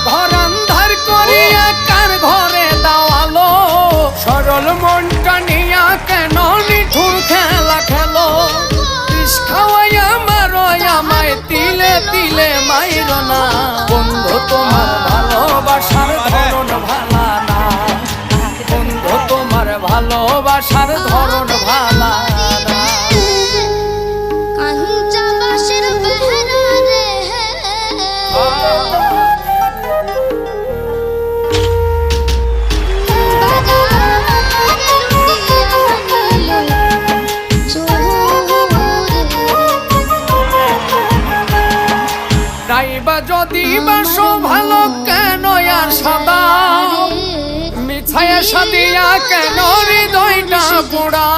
ঘর আন্ধার করিয়া কার ঘরে দাওয়ালো সরল মনটা নিয়া কেন নিঠুর খেলা খেলো বিষ খাওয়াইয়া মারো আমায় তিলে তিলে মাইর না বন্ধু তোমার ভালোবাসার ধরন ভালা না বন্ধু তোমার ভালোবাসার ধরন ভালা না নাইবা যদি বাসো ভালো কেন আর সাদা মিছায়া সাদিয়া কেন হৃদয়টা পোড়া